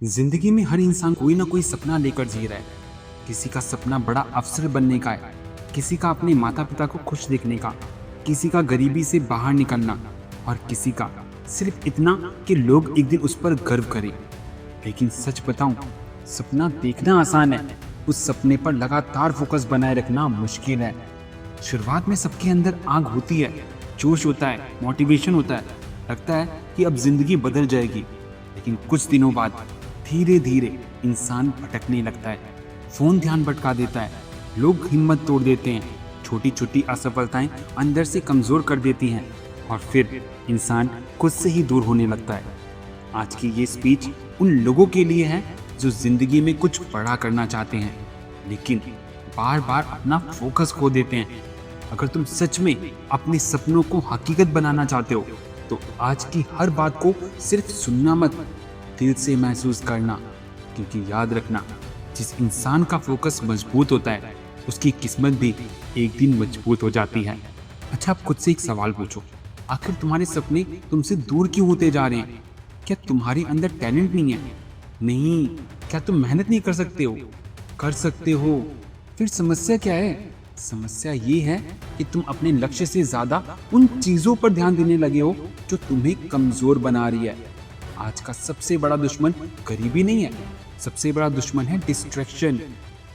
जिंदगी में हर इंसान कोई ना कोई सपना लेकर जी रहा है। किसी का सपना बड़ा अफसर बनने का है, किसी का अपने माता पिता को खुश देखने का, किसी का गरीबी से बाहर निकलना और किसी का सिर्फ इतना कि लोग एक दिन उस पर गर्व करें। लेकिन सच बताऊं, सपना देखना आसान है, उस सपने पर लगातार फोकस बनाए रखना मुश्किल है। शुरुआत में सबके अंदर आग होती है, जोश होता है, मोटिवेशन होता है, लगता है कि अब जिंदगी बदल जाएगी। लेकिन कुछ दिनों बाद धीरे धीरे इंसान भटकने लगता है, फोन ध्यान भटका देता है, लोग हिम्मत तोड़ देते हैं, छोटी छोटी असफलताएं अंदर से कमजोर कर देती हैं और फिर इंसान खुद से ही दूर होने लगता है। आज की ये स्पीच उन लोगों के लिए है जो जिंदगी में कुछ बड़ा करना चाहते हैं लेकिन बार बार अपना फोकस खो देते हैं। अगर तुम सच में अपने सपनों को हकीकत बनाना चाहते हो तो आज की हर बात को सिर्फ सुनना मत, दिल से महसूस करना। क्योंकि याद रखना, जिस इंसान का फोकस मजबूत होता है उसकी किस्मत भी एक दिन मजबूत हो जाती है। अच्छा, आप खुद से एक सवाल पूछो, आखिर तुम्हारे सपने तुमसे दूर क्यों होते जा रहे हैं? क्या तुम्हारे अंदर टैलेंट नहीं है? नहीं। क्या तुम मेहनत नहीं कर सकते हो? कर सकते हो। फिर समस्या क्या है? समस्या ये है कि तुम अपने लक्ष्य से ज्यादा उन चीजों पर ध्यान देने लगे हो जो तुम्हें कमजोर बना रही है। आज का सबसे बड़ा दुश्मन गरीबी नहीं है, सबसे बड़ा दुश्मन है डिस्ट्रैक्शन।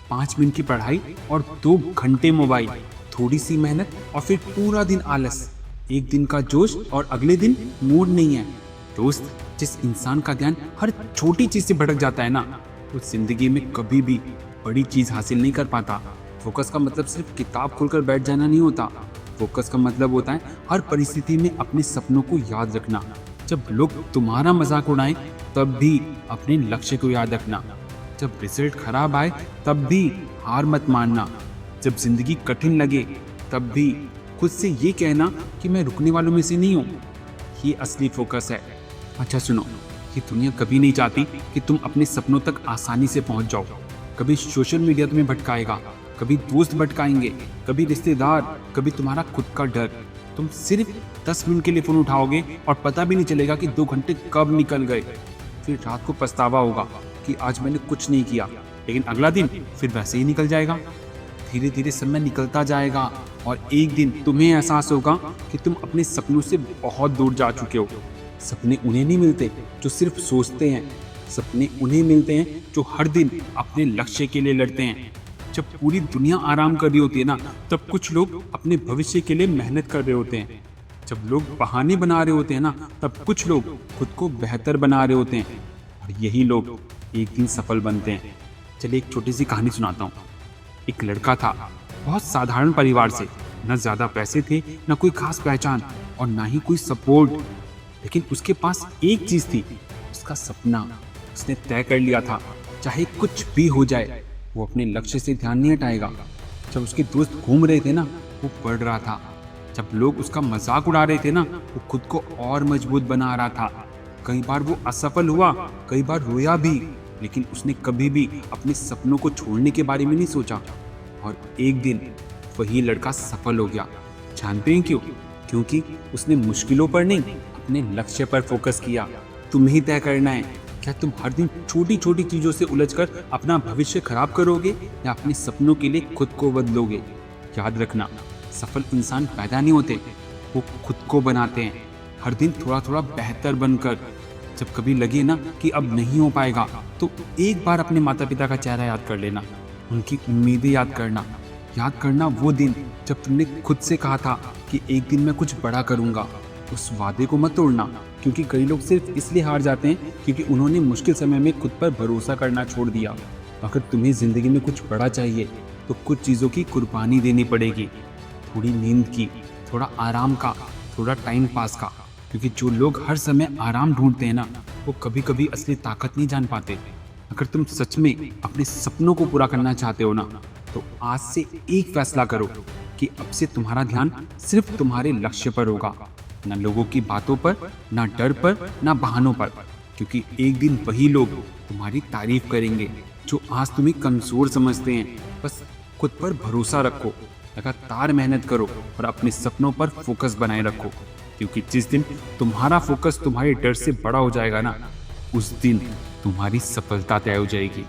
5 मिनट की पढ़ाई और 2 घंटे मोबाइल, थोड़ी सी मेहनत और फिर पूरा दिन आलस, एक दिन का जोश और अगले दिन मूड नहीं है। दोस्त, जिस इंसान का ध्यान हर छोटी चीज से भटक जाता है ना, वो जिंदगी में कभी भी बड़ी चीज हासिल नहीं कर पाता। फोकस का मतलब सिर्फ किताब खोलकर बैठ जाना नहीं होता। फोकस का मतलब होता है हर परिस्थिति में अपने सपनों को याद रखना। जब लोग तुम्हारा मजाक उड़ाएं तब भी अपने लक्ष्य को याद रखना। जब रिजल्ट खराब आए तब भी हार मत मानना। जब जिंदगी कठिन लगे तब भी खुद से ये कहना कि मैं रुकने वालों में से नहीं हूँ। ये असली फोकस है। अच्छा सुनो, ये दुनिया कभी नहीं चाहती कि तुम अपने सपनों तक आसानी से पहुंच जाओ। कभी सोशल मीडिया तुम्हें भटकाएगा, कभी दोस्त भटकाएंगे, कभी रिश्तेदार, कभी तुम्हारा खुद का डर। तुम सिर्फ 10 मिनट के लिए फोन उठाओगे और पता भी नहीं चलेगा कि 2 घंटे कब निकल गए। फिर रात को पछतावा होगा कि आज मैंने कुछ नहीं किया, लेकिन अगला दिन फिर वैसे ही निकल जाएगा। धीरे धीरे समय निकलता जाएगा और एक दिन तुम्हें एहसास होगा कि तुम अपने सपनों से बहुत दूर जा चुके हो। सपने उन्हें नहीं मिलते जो सिर्फ सोचते हैं, सपने उन्हें मिलते हैं जो हर दिन अपने लक्ष्य के लिए लड़ते हैं। जब पूरी दुनिया आराम कर रही होती है ना, तब कुछ लोग अपने भविष्य के लिए मेहनत कर रहे होते हैं। जब लोग बहाने बना रहे होते हैं ना, तब कुछ लोग खुद को बेहतर बना रहे होते हैं और यही लोग एक दिन सफल बनते हैं। चलिए एक छोटी सी कहानी सुनाता हूँ। एक लड़का था, बहुत साधारण परिवार से, न ज्यादा पैसे थे, न कोई खास पहचान और ना ही कोई सपोर्ट। लेकिन उसके पास एक चीज थी, उसका सपना। उसने तय कर लिया था, चाहे कुछ भी हो जाए वो अपने लक्ष्य से ध्यान नहीं हटाएगा। जब उसके दोस्त घूम रहे थे ना, वो पढ़ रहा था। जब लोग उसका मजाक उड़ा रहे थे ना, वो खुद को और मजबूत बना रहा था। कई बार वो असफल हुआ, कई बार रोया भी, लेकिन उसने कभी भी अपने सपनों को छोड़ने के बारे में नहीं सोचा। और एक दिन वही लड़का सफल हो गया। जानते हैं क्यों? क्योंकि उसने मुश्किलों पर नहीं, अपने लक्ष्य पर फोकस किया। तुम्हें ही तय करना है, क्या तुम हर दिन छोटी छोटी चीजों से उलझकर अपना भविष्य खराब करोगे या अपने सपनों के लिए खुद को बदलोगे? याद रखना, सफल इंसान पैदा नहीं होते, वो खुद को बनाते हैं, हर दिन थोड़ा थोड़ा बेहतर बनकर। जब कभी लगे ना कि अब नहीं हो पाएगा, तो एक बार अपने माता पिता का चेहरा याद कर लेना, उनकी उम्मीदें याद करना वो दिन जब तुमने खुद से कहा था कि एक दिन मैं कुछ बड़ा करूंगा। उस वादे को मत तोड़ना, क्योंकि कई लोग सिर्फ इसलिए हार जाते हैं क्योंकि उन्होंने मुश्किल समय में खुद पर भरोसा करना छोड़ दिया। अगर तुम्हें जिंदगी में कुछ बड़ा चाहिए तो कुछ चीज़ों की कुर्बानी देनी पड़ेगी। थोड़ी नींद की, थोड़ा आराम का, थोड़ा टाइम पास का। क्योंकि जो लोग हर समय आराम ढूंढते हैं ना, वो कभी कभी असली ताकत नहीं जान पाते। अगर तुम सच में अपने सपनों को पूरा करना चाहते हो ना, तो आज से एक फैसला करो कि अब से तुम्हारा ध्यान सिर्फ तुम्हारे लक्ष्य पर होगा, ना लोगों की बातों पर, ना डर पर, ना बहानों पर। क्योंकि एक दिन वही लोग तुम्हारी तारीफ करेंगे जो आज तुम्हें कमजोर समझते हैं। बस खुद पर भरोसा रखो, लगातार मेहनत करो और अपने सपनों पर फोकस बनाए रखो। क्योंकि जिस दिन तुम्हारा फोकस तुम्हारे डर से बड़ा हो जाएगा ना, उस दिन तुम्हारी सफलता तय हो जाएगी।